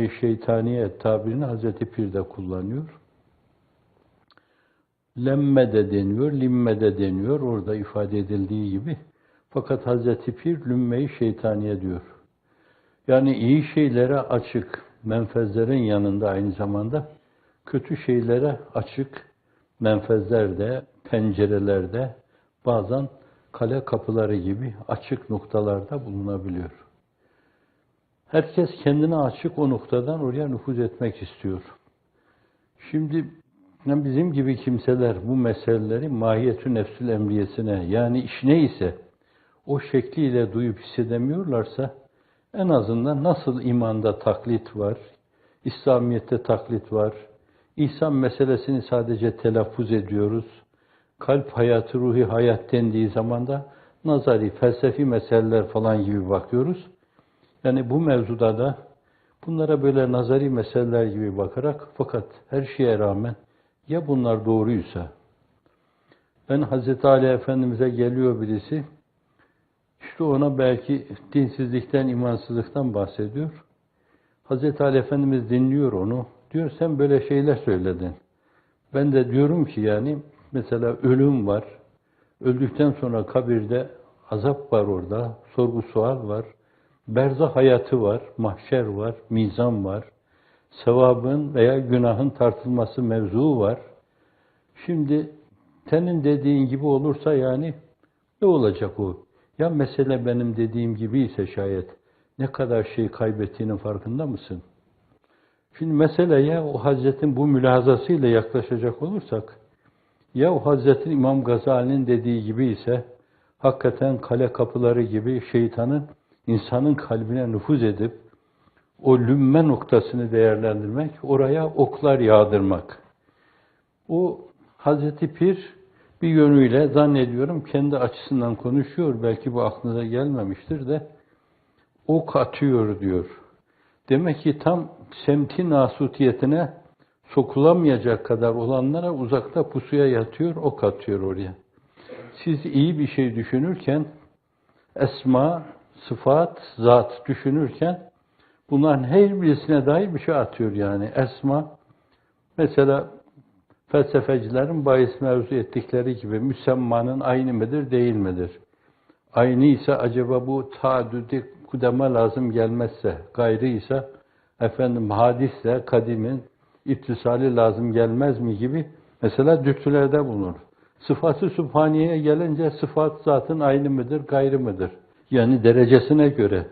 lümme-i şeytaniye tabirini Hazreti Pir de kullanıyor. Lemme de deniyor, limme de deniyor, orada ifade edildiği gibi. Fakat Hazreti Pir lümme-i şeytaniye diyor. Yani iyi şeylere açık, menfezlerin yanında aynı zamanda kötü şeylere açık menfezlerde, pencerelerde, bazen kale kapıları gibi açık noktalarda bulunabiliyor. Herkes kendine açık o noktadan oraya nüfuz etmek istiyor. Şimdi bizim gibi kimseler bu meseleleri mahiyetü nefsül emriyesine, yani iş neyse o şekliyle duyup hissedemiyorlarsa, en azından nasıl imanda taklit var, İslamiyet'te taklit var, İhsan meselesini sadece telaffuz ediyoruz, kalp hayatı, ruhi hayat dendiği zaman da nazari, felsefi meseleler falan gibi bakıyoruz. Yani bu mevzuda da bunlara böyle nazari meseleler gibi bakarak, fakat her şeye rağmen ya bunlar doğruysa, ben Hazreti Ali Efendimiz'e geliyor birisi, işte ona belki dinsizlikten, imansızlıktan bahsediyor. Hazreti Ali Efendimiz dinliyor onu, diyor sen böyle şeyler söyledin. Ben de diyorum ki yani, mesela ölüm var, öldükten sonra kabirde azap var orada, sorgu sual var, berzah hayatı var, mahşer var, mizan var, sevabın veya günahın tartılması mevzuu var. Şimdi senin dediğin gibi olursa yani ne olacak o? Ya mesele benim dediğim gibi ise şayet ne kadar şey kaybettiğinin farkında mısın? Şimdi meseleye o Hazret'in bu mülahazasıyla yaklaşacak olursak, ya o Hazret'in İmam Gazali'nin dediği gibi ise hakikaten kale kapıları gibi şeytanın insanın kalbine nüfuz edip o lümme noktasını değerlendirmek, oraya oklar yağdırmak. O Hazreti Pir bir yönüyle zannediyorum kendi açısından konuşuyor, belki bu aklınıza gelmemiştir de, ok atıyor diyor. Demek ki tam semti nasutiyetine sokulamayacak kadar olanlara uzakta pusuya yatıyor, ok atıyor oraya. Siz iyi bir şey düşünürken, esma, sıfat, zat düşünürken, bunların her birisine dair bir şey atıyor yani. Esma, mesela felsefecilerin bahis mevzu ettikleri gibi müsemmanın aynı mıdır, değil midir? Aynı ise acaba bu taaddüdü kudema lazım gelmezse, gayrı ise efendim hadisle kadimin ittisali lazım gelmez mi gibi mesela dürtülerde bulunur. Sıfatı sübhaniyeye gelince sıfat zatın aynı mıdır, gayrı mıdır? Yani derecesine göre.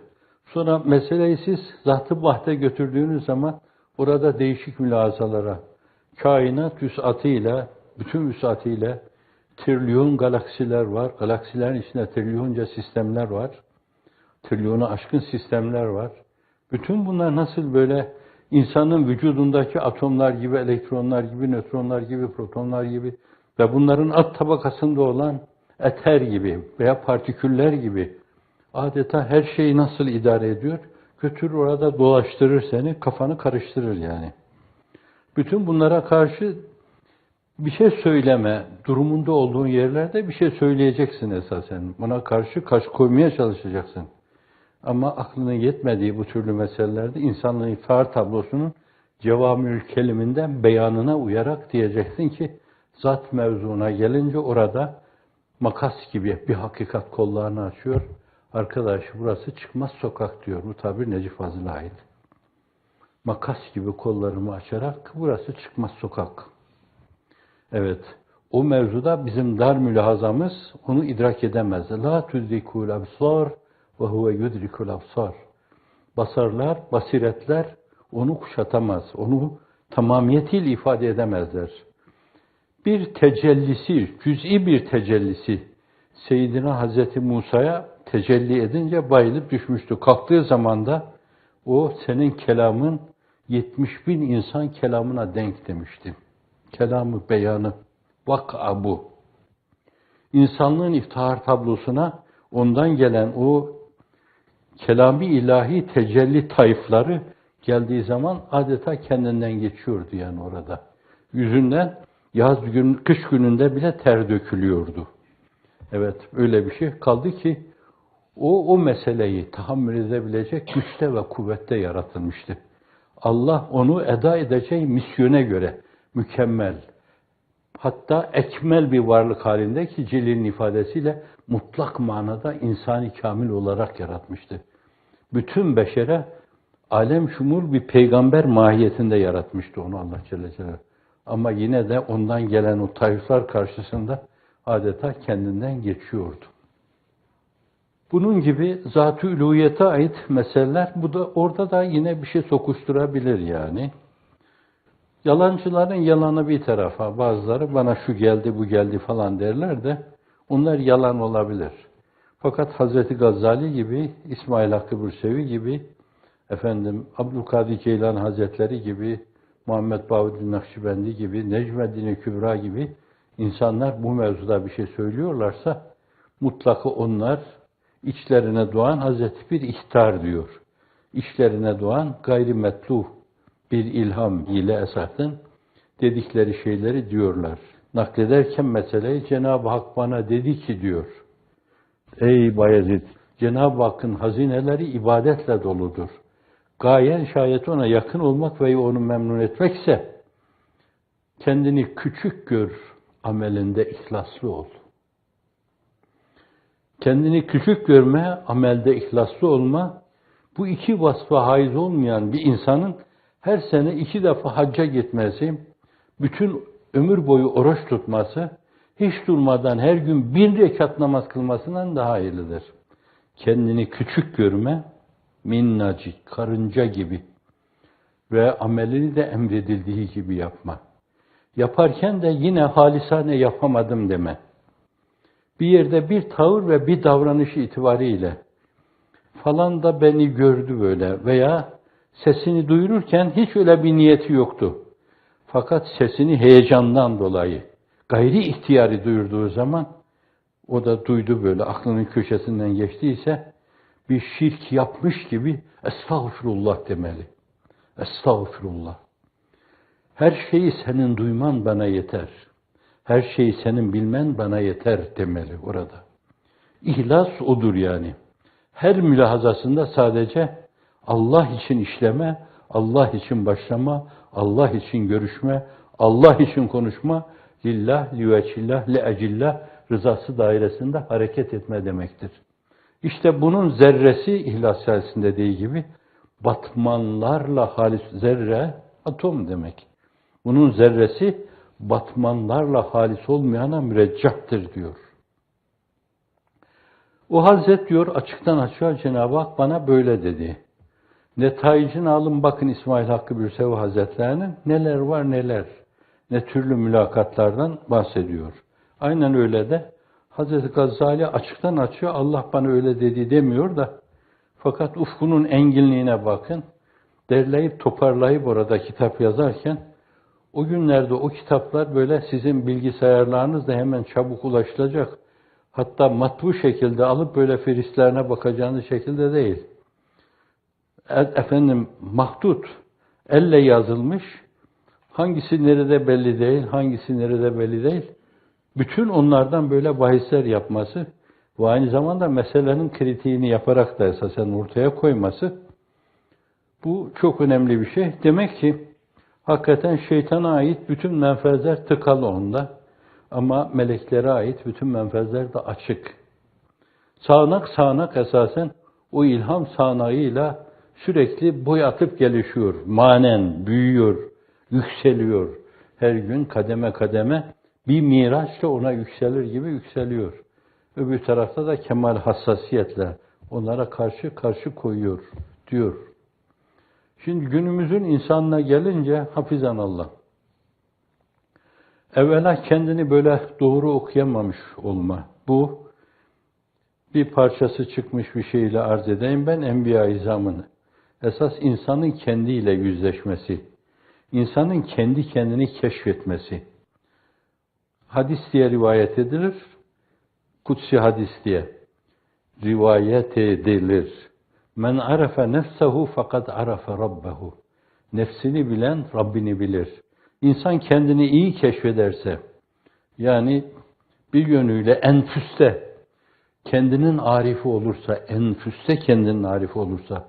Sonra meseleyi siz zat-ı bahte götürdüğünüz zaman orada değişik mülahazalara, kainat vüs'atıyla, bütün vüs'atıyla trilyon galaksiler var. Galaksilerin içinde trilyonca sistemler var. Trilyonu aşkın sistemler var. Bütün bunlar nasıl böyle insanın vücudundaki atomlar gibi, elektronlar gibi, nötronlar gibi, protonlar gibi ve bunların alt tabakasında olan eter gibi veya partiküller gibi adeta her şeyi nasıl idare ediyor? Götürür orada dolaştırır seni, kafanı karıştırır yani. Bütün bunlara karşı bir şey söyleme durumunda olduğun yerlerde bir şey söyleyeceksin esasen. Buna karşı kaş koymaya çalışacaksın. Ama aklının yetmediği bu türlü meselelerde insanlığın iftihar tablosunun cevamül keliminden beyanına uyarak diyeceksin ki zat mevzuna gelince orada makas gibi bir hakikat kollarını açıyor. Arkadaş burası çıkmaz sokak diyor. Bu tabir Necip Fazıl'a ait. Makas gibi kollarımı açarak burası çıkmaz sokak. Evet, o mevzuda bizim dar mülahazamız onu idrak edemez. La tudrikul absar ve huve yudrikul absar. Basarlar, basiretler onu kuşatamaz. Onu tamamiyetiyle ifade edemezler. Bir tecellisi, cüz'i bir tecellisi Seyyidina Hazreti Musa'ya tecelli edince bayılıp düşmüştü. Kalktığı zaman da o senin kelamın 70.000 insan kelamına denk demişti. Kelamı, beyanı, vak'a bu. İnsanlığın iftihar tablosuna ondan gelen o kelami ilahi tecelli tayfları geldiği zaman adeta kendinden geçiyordu yani orada. Yüzünden kış gününde bile ter dökülüyordu. Evet, öyle bir şey kaldı ki o meseleyi tahammül edebilecek güçte ve kuvvette yaratılmıştı. Allah onu eda edeceği misyona göre mükemmel, hatta ekmel bir varlık halinde ki Celil'in ifadesiyle mutlak manada insani kamil olarak yaratmıştı. Bütün beşere alem şumul bir peygamber mahiyetinde yaratmıştı onu Allah Celle Celaluhu. Ama yine de ondan gelen o tayflar karşısında adeta kendinden geçiyordu. Bunun gibi zat-ı uluhiyete ait meseleler, bu da orada da yine bir şey sokuşturabilir yani. Yalancıların yalanı bir tarafa, bazıları bana şu geldi, bu geldi falan derler de, onlar yalan olabilir. Fakat Hazreti Gazali gibi, İsmail Hakkı Bursevi gibi, Abdülkadir Ceylan Hazretleri gibi, Muhammed Bahuddin Nakşibendi gibi, Necmeddin Kübra gibi insanlar bu mevzuda bir şey söylüyorlarsa, mutlaka onlar içlerine doğan Hazreti bir ihtar diyor. İçlerine doğan gayrimetluh bir ilham ile esasen dedikleri şeyleri diyorlar. Naklederken meseleyi Cenab-ı Hak bana dedi ki diyor. Ey Bayezid, Cenab-ı Hakk'ın hazineleri ibadetle doludur. Gayen şayet ona yakın olmak ve onu memnun etmekse kendini küçük gör, amelinde ihlaslı ol. Kendini küçük görme, amelde ihlaslı olma, bu iki vasfa haiz olmayan bir insanın her sene 2 defa hacca gitmesi, bütün ömür boyu oruç tutması, hiç durmadan her gün 1 rekat namaz kılmasından daha hayırlıdır. Kendini küçük görme, minnacık, karınca gibi ve amelini de emredildiği gibi yapma. Yaparken de yine halisane yapamadım deme. Bir yerde bir tavır ve bir davranış itibariyle falan da beni gördü böyle veya sesini duyururken hiç öyle bir niyeti yoktu. Fakat sesini heyecandan dolayı gayri ihtiyari duyurduğu zaman o da duydu böyle aklının köşesinden geçtiyse bir şirk yapmış gibi estağfurullah demeli. Estağfurullah. Her şeyi senin duyman bana yeter. Her şeyi senin bilmen bana yeter demeli orada. İhlas odur yani. Her mülahazasında sadece Allah için işleme, Allah için başlama, Allah için görüşme, Allah için konuşma, lillah, liveçillah, leecillah rızası dairesinde hareket etme demektir. İşte bunun zerresi ihlas içerisinde dediği gibi batmanlarla halis, zerre atom demek. Bunun zerresi batmanlarla halis olmayana müreccahtır diyor. O Hazret diyor açıktan açığa Cenab-ı Hak bana böyle dedi. Netaicini alın bakın İsmail Hakkı Bürsevi Hazretlerinin neler var neler. Ne türlü mülakatlardan bahsediyor. Aynen öyle de Hazreti Gazali açıktan açığa Allah bana öyle dedi demiyor da fakat ufkunun enginliğine bakın. Derleyip toparlayıp orada kitap yazarken o günlerde o kitaplar böyle sizin bilgisayarlarınızda hemen çabuk ulaşılacak. Hatta matbu şekilde alıp böyle ferislerine bakacağınız şekilde değil. Mahdut, elle yazılmış, hangisi nerede belli değil, hangisi nerede belli değil. Bütün onlardan böyle bahisler yapması ve aynı zamanda meselenin kritiğini yaparak da esasen ortaya koyması, bu çok önemli bir şey. Demek ki hakikaten şeytana ait bütün menfezler tıkalı onda. Ama meleklere ait bütün menfezler de açık. Sağanak esasen o ilham sağanağıyla sürekli boy atıp gelişiyor. Manen büyüyor, yükseliyor. Her gün kademe kademe bir miraçla ona yükselir gibi yükseliyor. Öbür tarafta da kemal hassasiyetle onlara karşı koyuyor diyor. Şimdi günümüzün insanına gelince hafizanallah. Evvela kendini böyle doğru okuyamamış olma. Bu bir parçası çıkmış bir şeyle arz edeyim. Ben Enbiya-i İzam'ın esas insanın kendiyle yüzleşmesi, insanın kendi kendini keşfetmesi. Hadis diye rivayet edilir, kutsi hadis diye rivayet edilir. Men arefe nefsehu fakat arefe rabbehu. Nefsini bilen Rabbini bilir. İnsan kendini iyi keşfederse, yani bir yönüyle enfüste kendinin arifi olursa, enfüste kendinin arifi olursa,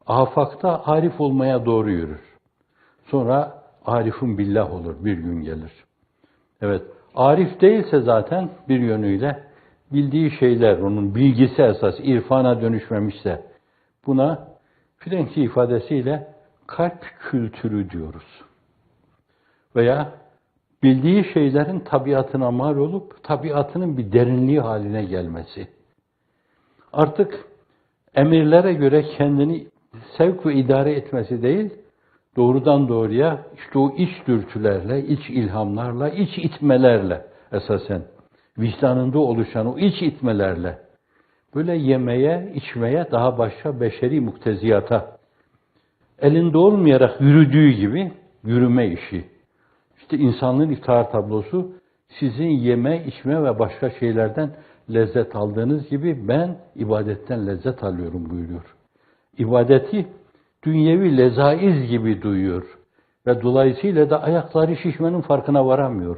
afakta arif olmaya doğru yürür. Sonra arifun billah olur, bir gün gelir. Evet, arif değilse zaten bir yönüyle bildiği şeyler, onun bilgisi esas, irfana dönüşmemişse, buna Frenki ifadesiyle kalp kültürü diyoruz. Veya bildiği şeylerin tabiatına mal olup, tabiatının bir derinliği haline gelmesi. Artık emirlere göre kendini sevk ve idare etmesi değil, doğrudan doğruya işte o iç dürtülerle, iç ilhamlarla, iç itmelerle esasen, vicdanında oluşan o iç itmelerle, böyle yemeye, içmeye, daha başka beşeri mukteziyata, elinde olmayarak yürüdüğü gibi yürüme işi. İşte insanlığın iftihar tablosu, sizin yeme, içme ve başka şeylerden lezzet aldığınız gibi ben ibadetten lezzet alıyorum buyuruyor. İbadeti dünyevi lezaiz gibi duyuyor ve dolayısıyla da ayakları şişmenin farkına varamıyor.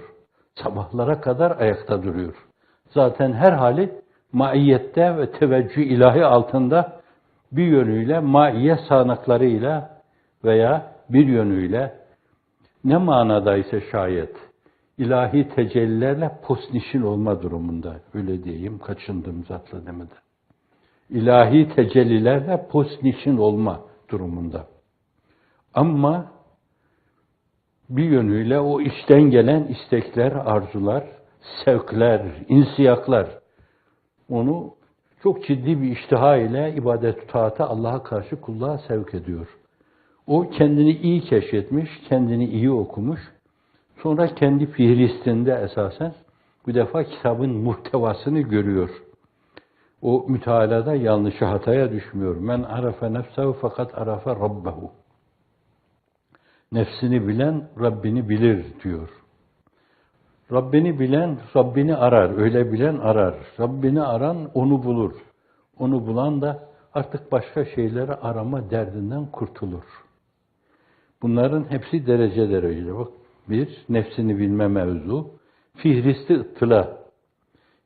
Sabahlara kadar ayakta duruyor. Zaten her hali maiyette ve teveccüh ilahi altında bir yönüyle maiye sağanaklarıyla veya bir yönüyle ne manadaysa şayet ilahi tecellilerle posnişin olma durumunda. Öyle diyeyim, kaçındım zatla demeden. İlahi tecellilerle posnişin olma durumunda. Ama bir yönüyle o içten gelen istekler, arzular, sevkler, insiyaklar onu çok ciddi bir iştiha ile ibadet-ü taata Allah'a karşı kulluğa sevk ediyor. O kendini iyi keşfetmiş, kendini iyi okumuş. Sonra kendi fihristinde esasen bu defa kitabın muhtevasını görüyor. O mütealada yanlışı hataya düşmüyor. Men arafe nefsehu fakat arafe rabbehu. Nefsini bilen Rabbini bilir diyor. Rabbini bilen Rabbini arar. Öyle bilen arar. Rabbini aran onu bulur. Onu bulan da artık başka şeyleri arama derdinden kurtulur. Bunların hepsi derece derece. Bak, bir, nefsini bilme mevzu. Fihristi ıttıla.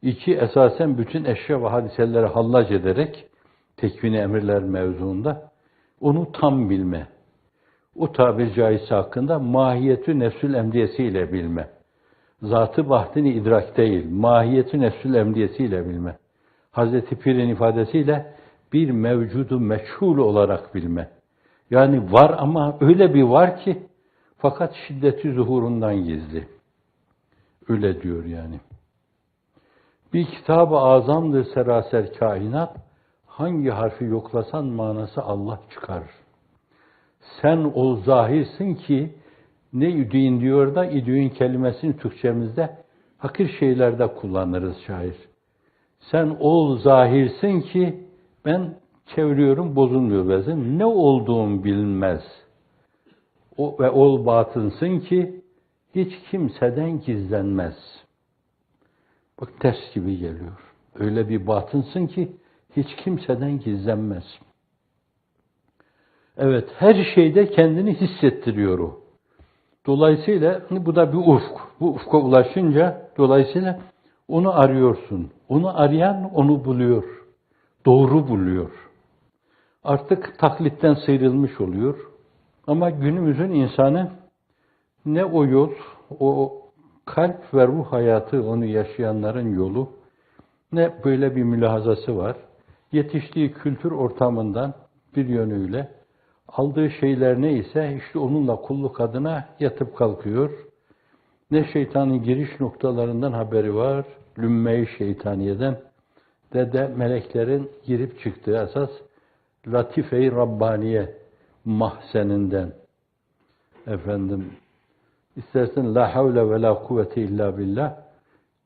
İki, esasen bütün eşya ve hadiseleri hallac ederek tekvini emirler mevzuunda onu tam bilme. O tabir caizse hakkında mahiyetü nefsül emdiyesiyle bilme. Zatı bahtini idrak değil, mahiyetü nefsül emdiyesiyle bilme. Hazreti Pir'in ifadesiyle bir mevcudu meçhul olarak bilme. Yani var ama öyle bir var ki fakat şiddeti zuhurundan gizli. Öyle diyor yani. Bir kitab-ı azamdır seraser kainat, hangi harfi yoklasan manası Allah çıkar. Sen o zahirsin ki, ne idüğün diyor da, idüğün kelimesini Türkçemizde hakir şeylerde kullanırız şair. Sen o zahirsin ki, ben çeviriyorum bozulmuyor vezin, ne olduğum bilinmez. Ve ol batınsın ki, hiç kimseden gizlenmez. Bak ters gibi geliyor. Öyle bir batınsın ki hiç kimseden gizlenmez. Evet, her şeyde kendini hissettiriyor o. Dolayısıyla bu da bir ufk. Bu ufka ulaşınca dolayısıyla onu arıyorsun. Onu arayan onu buluyor. Doğru buluyor. Artık taklitten sıyrılmış oluyor. Ama günümüzün insanı ne o yol, o kalp ve ruh hayatı onu yaşayanların yolu, ne böyle bir mülahazası var. Yetiştiği kültür ortamından bir yönüyle aldığı şeyler neyse işte onunla kulluk adına yatıp kalkıyor. Ne şeytanın giriş noktalarından haberi var, lümme-i şeytaniyeden de meleklerin girip çıktığı esas latife-i Rabbaniye mahzeninden. İstersen la havle ve la kuvvete illa billah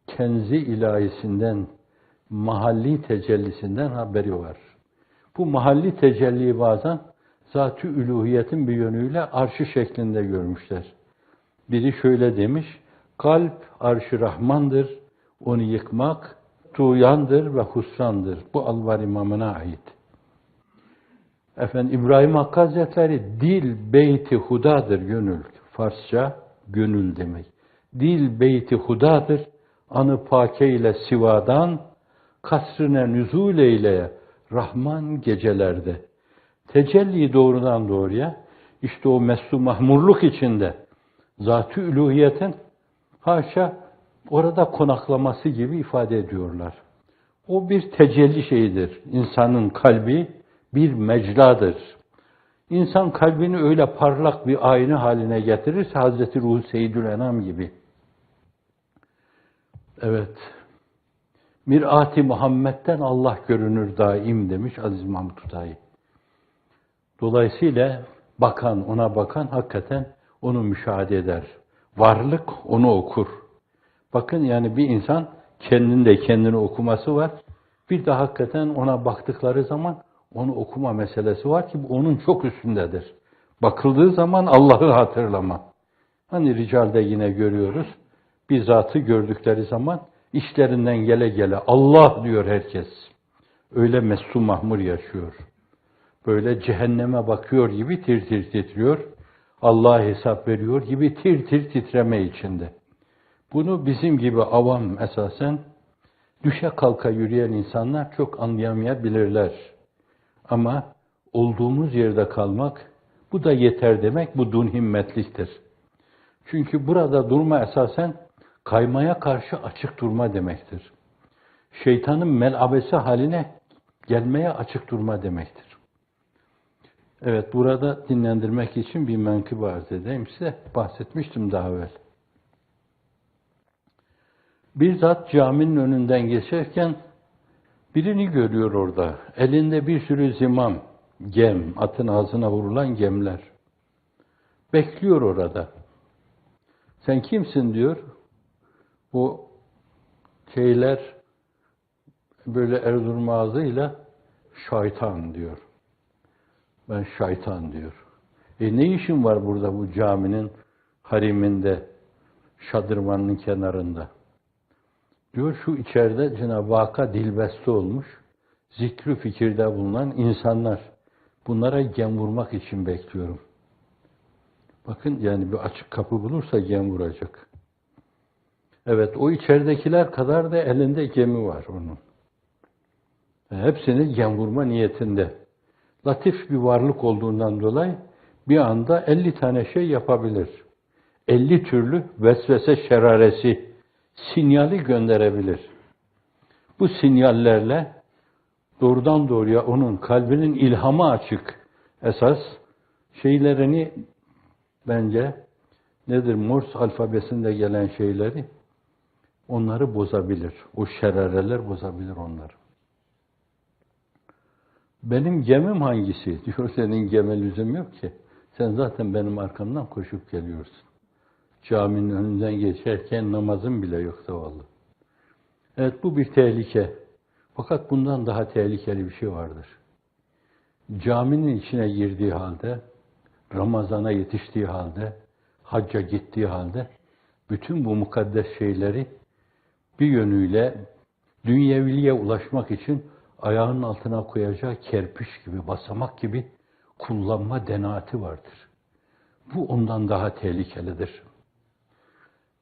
kenzi ilahisinden, mahalli tecellisinden haberi var. Bu mahalli tecelliyi bazen zat-ı üluhiyetin bir yönüyle arşı şeklinde görmüşler. Biri şöyle demiş, kalp arş-ı rahmandır, onu yıkmak tuğyandır ve husrandır. Bu Alvar İmamı'na ait. İbrahim Hakkı Hazretleri, dil beyti hudadır gönül. Farsça gönül demek. Dil beyti hudadır, anı pake ile sivadan, kasrine nüzul eyle Rahman gecelerde. Tecelli doğrudan doğruya İşte o meslu mahmurluk içinde zat-ı üluhiyetin haşa orada konaklaması gibi ifade ediyorlar. O bir tecelli şeyidir. İnsanın kalbi bir mecradır. İnsan kalbini öyle parlak bir ayna haline getirirse Hazreti Ruhu Seyyidül Enam gibi. Evet. Mir-ati Muhammed'den Allah görünür daim demiş Aziz Mahmud Hüdayi. Dolayısıyla ona bakan hakikaten onu müşahede eder. Varlık onu okur. Bakın yani bir insan kendini okuması var. Bir de hakikaten ona baktıkları zaman onu okuma meselesi var ki bu onun çok üstündedir. Bakıldığı zaman Allah'ı hatırlama. Hani ricalde yine görüyoruz. Bir zatı gördükleri zaman işlerinden gele gele Allah diyor herkes. Öyle messu mahmur yaşıyor. Böyle cehenneme bakıyor gibi tir tir titriyor. Allah'a hesap veriyor gibi tir tir titreme içinde. Bunu bizim gibi avam esasen düşe kalka yürüyen insanlar çok anlayamayabilirler. Ama olduğumuz yerde kalmak, bu da yeter demek, bu dun himmetliktir. Çünkü burada durma esasen kaymaya karşı açık durma demektir. Şeytanın melabesi haline gelmeye açık durma demektir. Evet, burada dinlendirmek için bir menkıbe arz edeyim size. Bahsetmiştim daha evvel. Bir zat caminin önünden geçerken birini görüyor orada. Elinde bir sürü zimam, gem, atın ağzına vurulan gemler. Bekliyor orada. Sen kimsin diyor. Bu şeyler böyle Erzurum ağzıyla şeytan diyor. Ben şeytan diyor. Ne işin var burada bu caminin hariminde, şadırvanın kenarında? Diyor şu içeride Cenab-ı Hakk'a dilbeste olmuş, zikri fikirde bulunan insanlar. Bunlara gem vurmak için bekliyorum. Bakın yani bir açık kapı bulursa gem vuracak. Evet o içeridekiler kadar da elinde gemi var onun. Hepsini gem vurma niyetinde. Latif bir varlık olduğundan dolayı bir anda 50 tane şey yapabilir. 50 türlü vesvese şeraresi, sinyali gönderebilir. Bu sinyallerle doğrudan doğruya onun kalbinin ilhama açık esas şeylerini bence nedir Morse alfabesinde gelen şeyleri onları bozabilir. O şerareler bozabilir onları. Benim gemim hangisi? Diyor senin geme lüzum yok ki. Sen zaten benim arkamdan koşup geliyorsun. Caminin önünden geçerken namazın bile yok zavallı. Evet bu bir tehlike. Fakat bundan daha tehlikeli bir şey vardır. Caminin içine girdiği halde, Ramazan'a yetiştiği halde, hacca gittiği halde, bütün bu mukaddes şeyleri bir yönüyle dünyeviliğe ulaşmak için ayağının altına koyacağı kerpiç gibi, basamak gibi kullanma denaati vardır. Bu ondan daha tehlikelidir.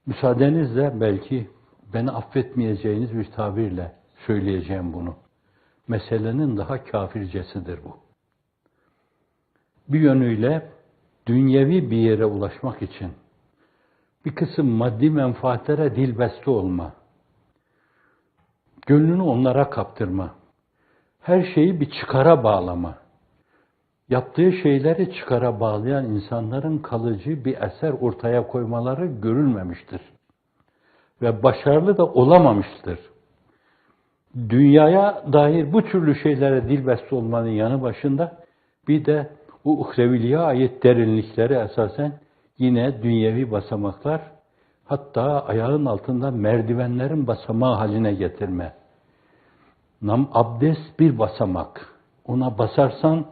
Müsaadenizle belki beni affetmeyeceğiniz bir tabirle söyleyeceğim bunu. Meselenin daha kafircesidir bu. Bir yönüyle dünyevi bir yere ulaşmak için bir kısım maddi menfaatlere dilbeste olma, gönlünü onlara kaptırma, her şeyi bir çıkara bağlama, yaptığı şeyleri çıkara bağlayan insanların kalıcı bir eser ortaya koymaları görülmemiştir. Ve başarılı da olamamıştır. Dünyaya dair bu türlü şeylere dilbeste olmanın yanı başında bir de o uhreviliğe ait derinlikleri esasen yine dünyevi basamaklar, hatta ayağın altında merdivenlerin basamağı haline getirme. Abdest bir basamak. Ona basarsan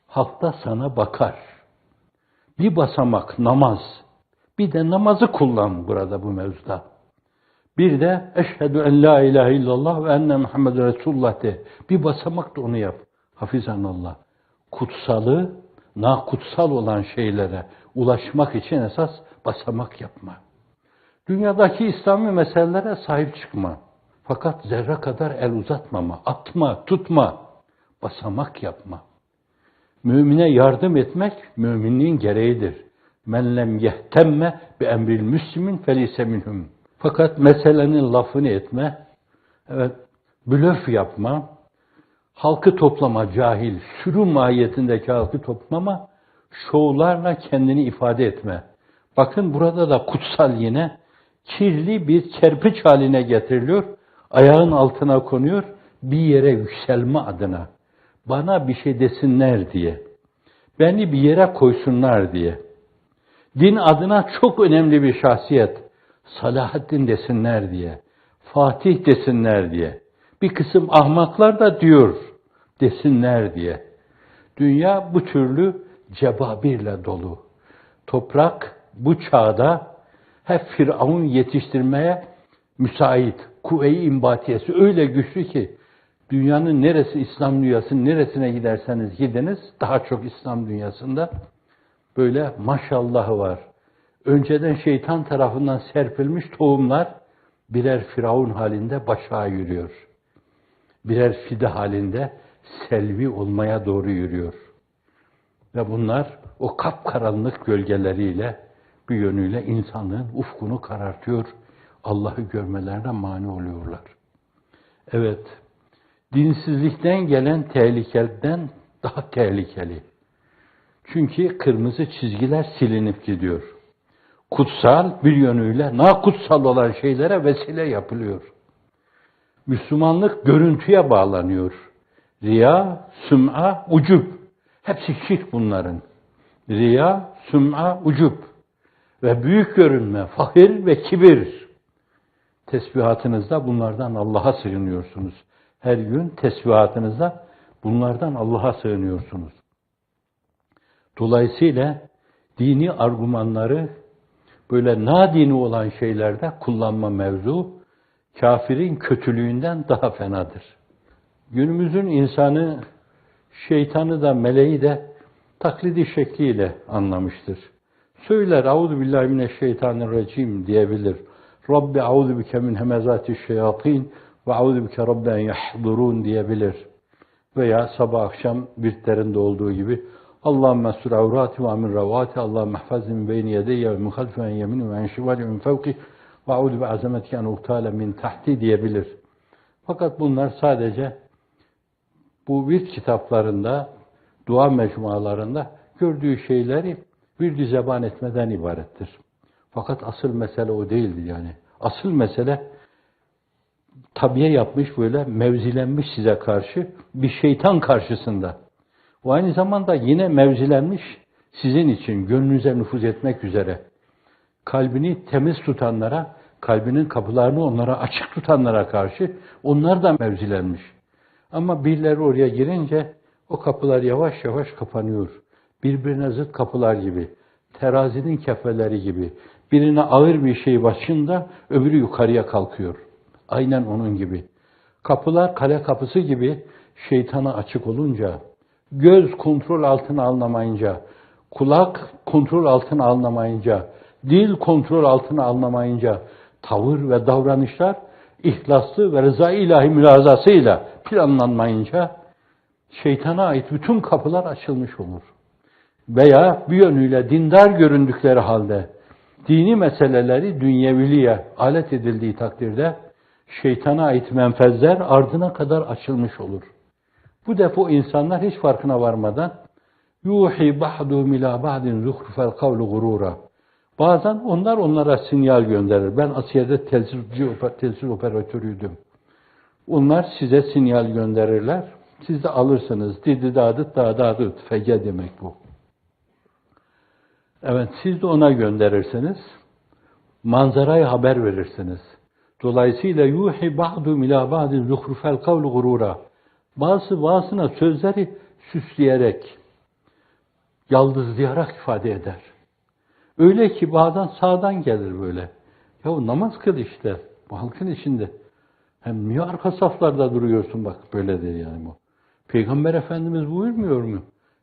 halk da sana bakar. Bir basamak namaz. Bir de namazı kullan burada bu mevzuda. Bir de eşhedü en la ilahe illallah ve enne Muhammeden Resulullah de. Bir basamak da onu yap. Hafizanallah. Kutsalı, nakutsal olan şeylere ulaşmak için esas basamak yapma. Dünyadaki İslami meselelere sahip çıkma. Fakat zerre kadar el uzatmama, atma, tutma. Basamak yapma. Mümine yardım etmek müminliğin gereğidir. Men lem yehtemme bi emril müslimin felise minhum. Fakat meselenin lafını etme, evet, blöf yapma, halkı toplama cahil, sürü mahiyetindeki halkı toplama, şovlarla kendini ifade etme. Bakın burada da kutsal yine kirli bir kerpiç haline getiriliyor, ayağın altına konuyor, bir yere yükselme adına. Bana bir şey desinler diye. Beni bir yere koysunlar diye. Din adına çok önemli bir şahsiyet. Salahaddin desinler diye. Fatih desinler diye. Bir kısım ahmaklar da diyor desinler diye. Dünya bu türlü cebabirle dolu. Toprak bu çağda hep Firavun yetiştirmeye müsait. Kuvve-i imbatiyesi öyle güçlü ki dünyanın neresi İslam dünyasının neresine giderseniz gidiniz daha çok İslam dünyasında böyle maşallahı var. Önceden şeytan tarafından serpilmiş tohumlar birer Firavun halinde başa yürüyor. Birer fide halinde selvi olmaya doğru yürüyor. Ve bunlar o kapkaranlık gölgeleriyle bir yönüyle insanlığın ufkunu karartıyor. Allah'ı görmelerine mani oluyorlar. Evet, dinsizlikten gelen tehlikeden daha tehlikeli. Çünkü kırmızı çizgiler silinip gidiyor. Kutsal bir yönüyle nakutsal olan şeylere vesile yapılıyor. Müslümanlık görüntüye bağlanıyor. Riya, süm'a, ucub. Hepsi şirk bunların. Riya, süm'a, ucub. Ve büyük görünme, fakir ve kibir. Tesbihatınızda bunlardan Allah'a sığınıyorsunuz. Her gün tesbihatınızda bunlardan Allah'a sığınıyorsunuz. Dolayısıyla dini argümanları böyle nadini olan şeylerde kullanma mevzu kafirin kötülüğünden daha fenadır. Günümüzün insanı şeytanı da meleği de taklidi şekliyle anlamıştır. Söyler "Euzu billahi mineşşeytanirracim" diyebilir. Rabbi euzu bike min hemezati'ş-şeyatin ve euzu bike rabbi en yahdurun diyebilir. Veya sabah akşam virtlerinde olduğu gibi Allahümme sur avrati ve amin ravati Allahümme ihfazni min beyni yedeyye ve min halfi en yemini ve en şivali min fevki ve euzu bi azametike en uhtale min tahti diyebilir. Fakat bunlar sadece bu virt kitaplarında, dua mecmualarında gördüğü şeyleri bir zeban etmeden ibarettir. Fakat asıl mesele o değildir yani. Asıl mesele tabiye yapmış böyle mevzilenmiş size karşı bir şeytan karşısında. O aynı zamanda yine mevzilenmiş sizin için gönlünüze nüfuz etmek üzere. Kalbini temiz tutanlara, kalbinin kapılarını onlara açık tutanlara karşı onlar da mevzilenmiş. Ama birileri oraya girince o kapılar yavaş yavaş kapanıyor. Birbirine zıt kapılar gibi, terazinin kefeleri gibi. Birine ağır bir şey başında öbürü yukarıya kalkıyor. Aynen onun gibi. Kapılar kale kapısı gibi şeytana açık olunca, göz kontrol altına alınamayınca, kulak kontrol altına alınamayınca, dil kontrol altına alınamayınca, tavır ve davranışlar ihlaslı ve rıza ilahi mülazasıyla planlanmayınca şeytana ait bütün kapılar açılmış olur. Veya bir yönüyle dindar göründükleri halde dini meseleleri dünyeviliğe alet edildiği takdirde şeytana ait menfezler ardına kadar açılmış olur. Bu defa insanlar hiç farkına varmadan yuhi ba'du ila ba'din zuhrufel kavlu gurura. Bazen onlar onlara sinyal gönderir. Ben Asiye'de telsiz operatörüydüm. Onlar size sinyal gönderirler. Siz de alırsınız. Didi dadıt dadadıt. Fege demek bu. Evet, siz de ona gönderirsiniz. Manzarayı haber verirsiniz. Dolayısıyla yuhi ba'du ila ba'din zuhrufel kavlu gurura. Bazısına sözleri süsleyerek, yaldızlayarak ifade eder. Öyle ki bazen sağdan gelir böyle. Ya namaz kıl işte. Bu halkın içinde. Hem niye arka saflarda duruyorsun bak böyledir yani bu. Peygamber Efendimiz buyurmuyor mu?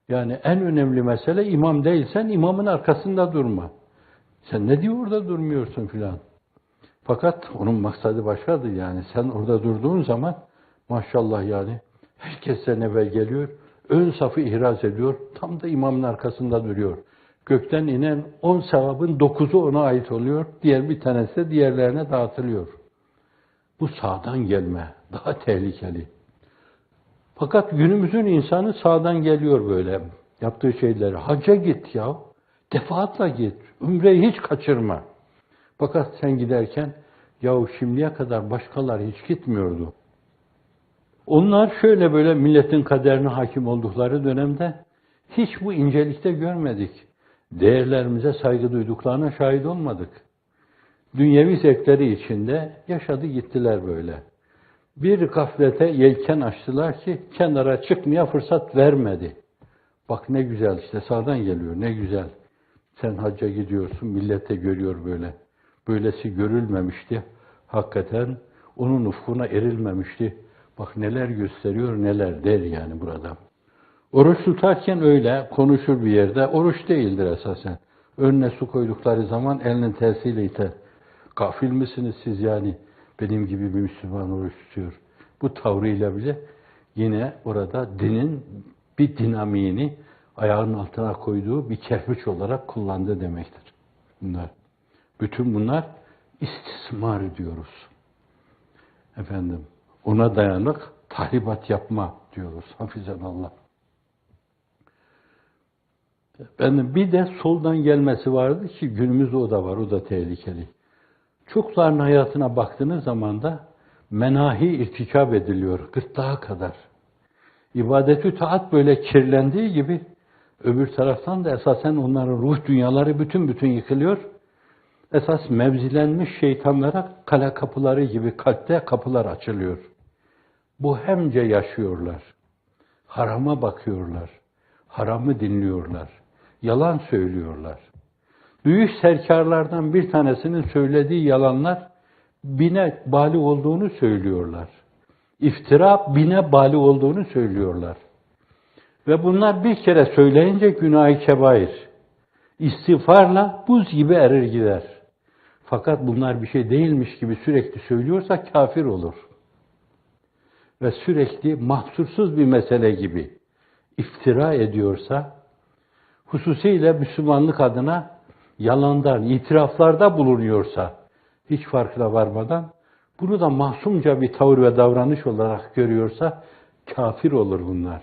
Yani en önemli mesele imam değilsen imamın arkasında durma. Sen ne diyor orada durmuyorsun filan. Fakat onun maksadı başkadır yani. Sen orada durduğun zaman maşallah yani herkes senin evvel geliyor. ön safı ihraz ediyor. Tam da imamın arkasında duruyor. Gökten inen 10 sevabın 9'u ona ait oluyor. Diğer bir tanesi de diğerlerine dağıtılıyor. Bu sağdan gelme. Daha tehlikeli. Fakat günümüzün insanı sağdan geliyor böyle. Yaptığı şeyleri. Hacca git ya. Defaatle git. Ümreyi hiç kaçırma. Fakat sen giderken yahu şimdiye kadar başkaları hiç gitmiyordu. Onlar şöyle böyle milletin kaderine hakim oldukları dönemde hiç bu incelikte görmedik. Değerlerimize saygı duyduklarına şahit olmadık. Dünyevi zevkleri içinde yaşadı gittiler böyle. Bir gaflete yelken açtılar ki kenara çıkmaya fırsat vermedi. Bak ne güzel işte sağdan geliyor ne güzel. Sen hacca gidiyorsun millet de görüyor böyle. Böylesi görülmemişti. Hakikaten onun ufkuna erilmemişti. Bak neler gösteriyor neler der yani burada. Oruç tutarken öyle konuşur bir yerde. Oruç değildir esasen. Önüne su koydukları zaman elinin tersiyle iter. Gafil misiniz siz yani? Benim gibi bir Müslüman oruç tutuyor. Bu tavrıyla bile yine orada dinin bir dinamiğini ayağının altına koyduğu bir kerpiç olarak kullandı demektir. Bunlar. Bütün bunlar istismar diyoruz. Efendim, ona dayanık tahribat yapma diyoruz. Hafizanallah. Efendim, bir de soldan gelmesi vardı ki günümüzde o da var, o da tehlikeli. Çokların hayatına baktığınız zaman da menahi irtikab ediliyor gırtlağa kadar. İbadet-ü taat böyle kirlendiği gibi öbür taraftan da esasen onların ruh dünyaları bütün yıkılıyor. Esas mevzilenmiş şeytanlara kale kapıları gibi kalpte kapılar açılıyor. Bohemce yaşıyorlar. Harama bakıyorlar. Haramı dinliyorlar. Yalan söylüyorlar. Büyük serkarlardan bir tanesinin söylediği yalanlar bine bali olduğunu söylüyorlar. İftira bine bali olduğunu söylüyorlar. Ve bunlar bir kere söyleyince günah-ı kebair. İstiğfarla buz gibi erir gider. Fakat bunlar bir şey değilmiş gibi sürekli söylüyorsa kafir olur. Ve sürekli mahsursuz bir mesele gibi iftira ediyorsa, hususiyle Müslümanlık adına yalandan, itiraflarda bulunuyorsa, hiç farkına varmadan, bunu da mahsumca bir tavır ve davranış olarak görüyorsa, kafir olur bunlar.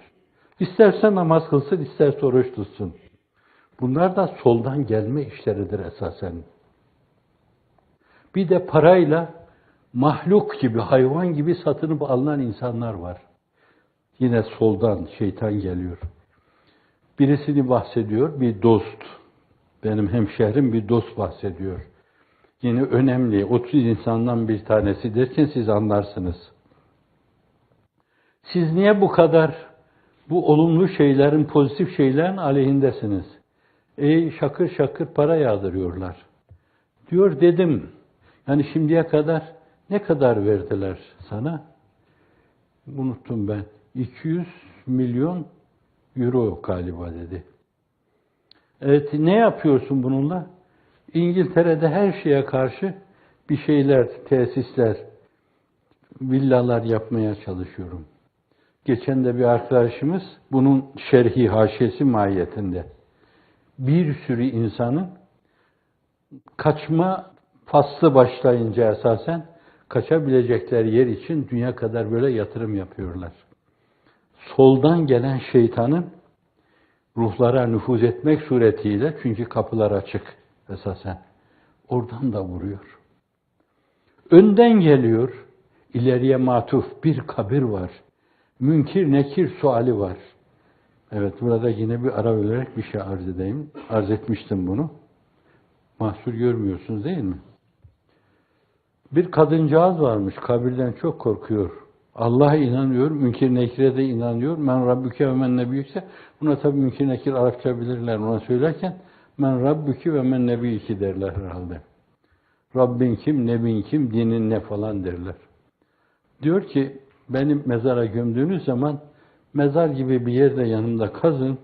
İsterse namaz kılsın, isterse oruç tutsun. Bunlar da soldan gelme işleridir esasen. Bir de parayla mahluk gibi, hayvan gibi satınıp alınan insanlar var. Yine soldan şeytan geliyor. Birisini bahsediyor, bir dost. Benim hemşehrim bir dost bahsediyor. Yine önemli, 30 insandan bir tanesi derken siz anlarsınız. Siz niye bu kadar bu olumlu şeylerin, pozitif şeylerin aleyhindesiniz? Şakır şakır para yağdırıyorlar. Diyor dedim. Yani şimdiye kadar ne kadar verdiler sana? Unuttum ben. 200 milyon euro galiba dedi. Evet, ne yapıyorsun bununla? İngiltere'de her şeye karşı bir şeyler, tesisler, villalar yapmaya çalışıyorum. Geçen de bir arkadaşımız bunun şerhi, haşiyesi mahiyetinde bir sürü insanın kaçma faslı başlayınca esasen kaçabilecekleri yer için dünya kadar böyle yatırım yapıyorlar. Soldan gelen şeytanın ruhlara nüfuz etmek suretiyle, çünkü kapılar açık esasen, oradan da vuruyor. Önden geliyor, ileriye matuf bir kabir var. Münkir nekir suali var. Evet, burada yine bir ara vererek bir şey arz edeyim. Arz etmiştim bunu. Mahsur görmüyorsunuz değil mi? Bir kadıncağız varmış, kabirden çok korkuyor. Allah'a inanıyor, münkir nekire de inanıyor. Men Rabbüke ve men nebiyyüke. Buna tabii münkir nekir Arapça bilirler ona söylerken. Men Rabbüke ve men nebiyyüke derler herhalde. Rabbin kim, nebin kim, dinin ne falan derler. Diyor ki, benim mezara gömdüğünüz zaman mezar gibi bir yerde yanımda kazın.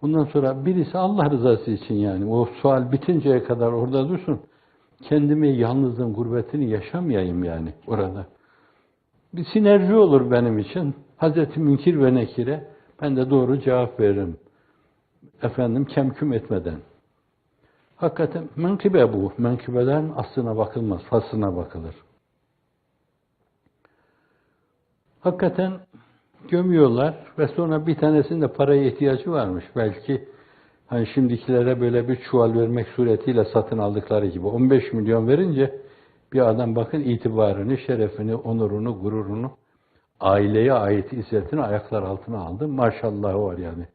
Bundan sonra birisi Allah rızası için yani o sual bitinceye kadar orada dursun. Kendimi yalnızlığın gurbetini yaşamayayım yani orada. Bir sinerji olur benim için. Hazreti Münkir ve Nekir'e Ben de doğru cevap veririm. Efendim kemküm etmeden. Hakikaten menkıbe bu. Menkıbeden aslına bakılmaz, faslına bakılır. Hakikaten gömüyorlar ve sonra bir tanesinin de paraya ihtiyacı varmış. Belki hani şimdikilere böyle bir çuval vermek suretiyle satın aldıkları gibi. 15 milyon verince bir adam bakın itibarını, şerefini, onurunu, gururunu, aileye ait izzetini ayaklar altına aldı. Maşallahı var yani.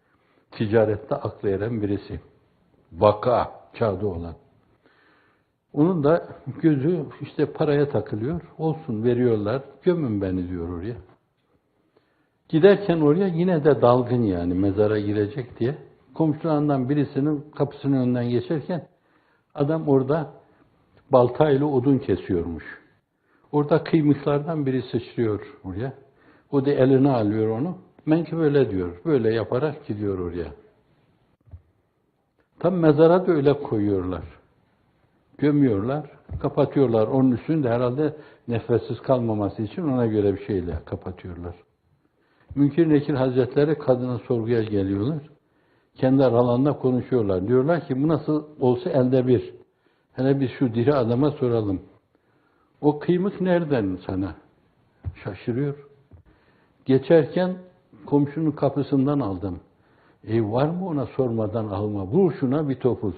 Ticarette aklı eren birisi. Vaka çağda olan. Onun da gözü işte paraya takılıyor. Olsun veriyorlar. Gömün beni diyor oraya. Giderken oraya yine de dalgın yani mezara girecek diye. Komşularından birisinin kapısının önünden geçerken adam orada baltayla odun kesiyormuş. Orada kıymıklardan biri sıçrıyor oraya. O da eline alıyor onu. Menkıbe öyle diyor. Böyle yaparak gidiyor oraya. Tam mezara da öyle koyuyorlar. Gömüyorlar, kapatıyorlar. Onun üstünde herhalde nefessiz kalmaması için ona göre bir şeyle kapatıyorlar. Münkir Nekir Hazretleri kadına sorguya geliyorlar. Kendi aralarında konuşuyorlar. Diyorlar ki bu nasıl olsa elde bir. Hele biz şu diri adama soralım. O kıymık nereden sana? Şaşırıyor. Geçerken komşunun kapısından aldım. Var mı ona sormadan alma. Vur şuna bir topuz.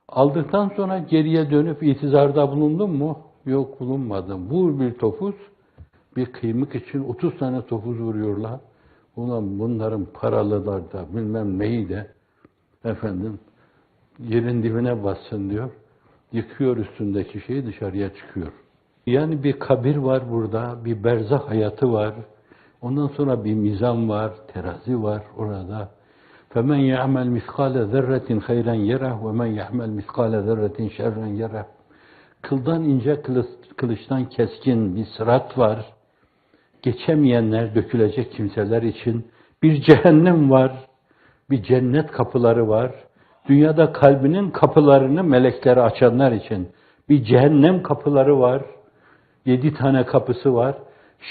Aldıktan sonra geriye dönüp itizarda bulundun mu? Yok bulunmadım. Vur bir topuz. Bir kıymık için 30 tane topuz vuruyorlar. Ulan bunların paralılar da bilmem neyi de efendim yerin dibine bassın diyor. Yıkıyor üstündeki şeyi dışarıya çıkıyor. Yani bir kabir var burada, bir berzah hayatı var. Ondan sonra bir mizan var, terazi var orada. فَمَنْ يَعْمَلْ مِثْقَالَ ذَرَّةٍ خَيْرًا يَرَهُ وَمَنْ يَعْمَلْ مِثْقَالَ ذَرَّةٍ شَرًّا يَرَهُ. Kıldan ince, kılıçtan keskin bir sırat var. Geçemeyenler, dökülecek kimseler için bir cehennem var, bir cennet kapıları var. Dünyada kalbinin kapılarını melekleri açanlar için bir cehennem kapıları var. 7 tane kapısı var.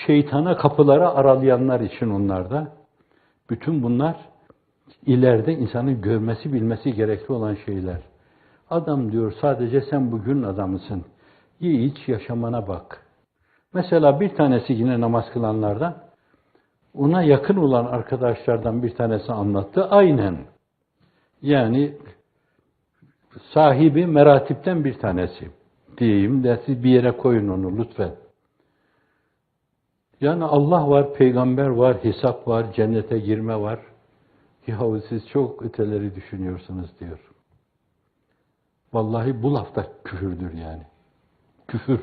Şeytana kapıları aralayanlar için onlarda. Bütün bunlar ileride insanın görmesi, bilmesi gerekli olan şeyler. Adam diyor sadece sen bugün adamısın. Ye iç yaşamana bak. Mesela bir tanesi yine namaz kılanlardan, ona yakın olan arkadaşlardan bir tanesi anlattı. Aynen. Yani sahibi meratipten bir tanesi diyeyim de siz bir yere koyun onu lütfen. Yani Allah var, peygamber var, hesap var, cennete girme var. Yahu siz çok öteleri düşünüyorsunuz diyor. Vallahi bu laf da küfürdür yani. Küfür,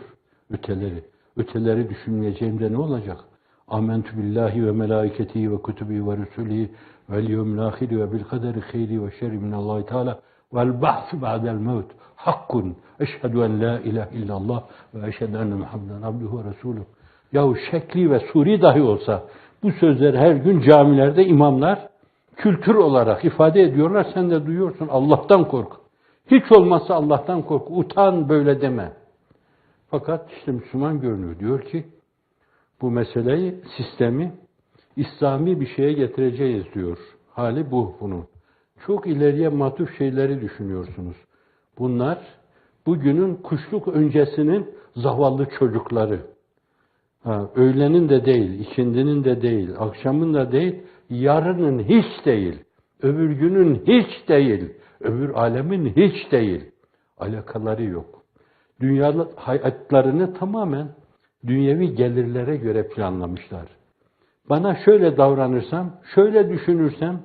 öteleri. Öteleri düşünmeyeceğimde ne olacak? Âmentü billahi ve melâiketihi ve kutubihi ve rusulihi vel yevmil âhiri ve bil kaderi kheyri ve şerri minallâhi teâlâ vel ba'su ba'del mevt hakkun eşhedü en la ilahe illallah ve eşhedü enne Muhammeden abduhu ve resuluhu. Yahu şekli ve suri dahi olsa bu sözleri her gün camilerde imamlar kültür olarak ifade ediyorlar. Sen de duyuyorsun. Allah'tan kork. Hiç olmazsa Allah'tan kork. Utan böyle deme. Fakat işte Müslüman görünüyor. Diyor ki bu meseleyi, sistemi İslami bir şeye getireceğiz diyor. Hali bu bunun. Çok ileriye matuf şeyleri düşünüyorsunuz. Bunlar bugünün kuşluk öncesinin zavallı çocukları. Öğlenin de değil, ikindinin de değil, akşamın da değil, yarının hiç değil, öbür günün hiç değil, öbür alemin hiç değil. Alakaları yok. Dünya hayatlarını tamamen dünyevi gelirlere göre planlamışlar. Bana şöyle davranırsam, şöyle düşünürsem,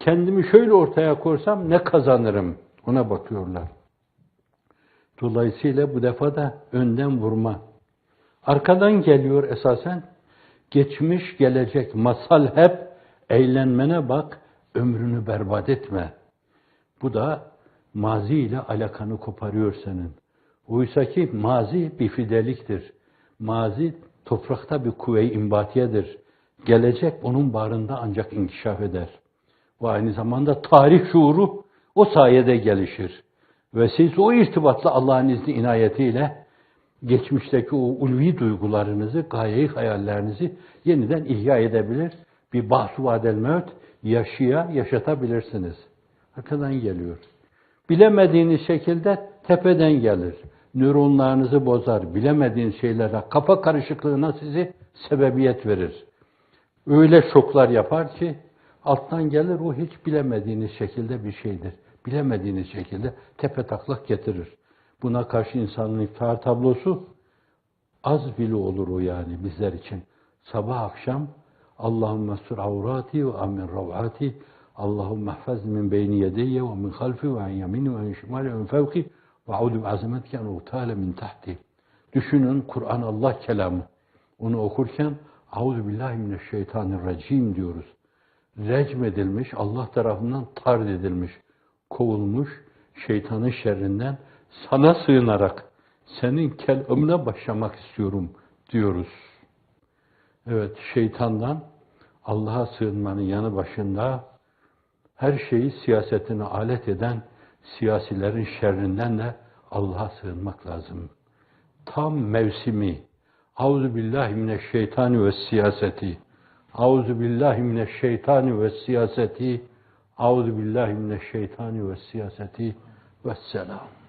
kendimi şöyle ortaya koysam ne kazanırım? Ona bakıyorlar. Dolayısıyla bu defa da önden vurma. Arkadan geliyor esasen. Geçmiş, gelecek, masal hep, eğlenmene bak, ömrünü berbat etme. Bu da mazi ile alakanı koparıyor senin. Oysa ki mazi bir fideliktir. Mazi toprakta bir kuvve-i imbatiyedir. Gelecek onun bağrında ancak inkişaf eder. Ve aynı zamanda tarih şuuru o sayede gelişir. Ve siz o irtibatla Allah'ın izni inayetiyle geçmişteki o ulvi duygularınızı, gaye-i hayallerinizi yeniden ihya edebilir. Bir bahsu vadel mevt, yaşatabilirsiniz. Arkadan geliyor. Bilemediğiniz şekilde tepeden gelir. Nöronlarınızı bozar. Bilemediğiniz şeylere, kafa karışıklığına sizi sebebiyet verir. Öyle şoklar yapar ki alttan gelir, o hiç bilemediğiniz şekilde bir şeydir. Bilemediğiniz şekilde tepetaklak getirir. Buna karşı insanın iftihar tablosu az bile olur o yani bizler için. Sabah akşam Allahümme sur avrati ve amin ravati Allahümme hfaz min beyni yedeyye ve min halfi ve an yamini ve an şimali ve min fevki ve audu azametke en uğtale min tahti. Düşünün, Kur'an Allah kelamı. Onu okurken auzu billahi mineşşeytanirracim diyoruz. Recm edilmiş, Allah tarafından tard edilmiş, kovulmuş şeytanın şerrinden sana sığınarak senin kelamına başlamak istiyorum diyoruz. Evet, şeytandan Allah'a sığınmanın yanı başında her şeyi siyasetine alet eden siyasilerin şerrinden de Allah'a sığınmak lazım. Tam mevsimi. Auzu billahi mineşşeytani ve siyaseti. Auzu billahi mineşşeytani ve siyaseti. Auzu billahi mineşşeytani ve siyaseti. Vesselam.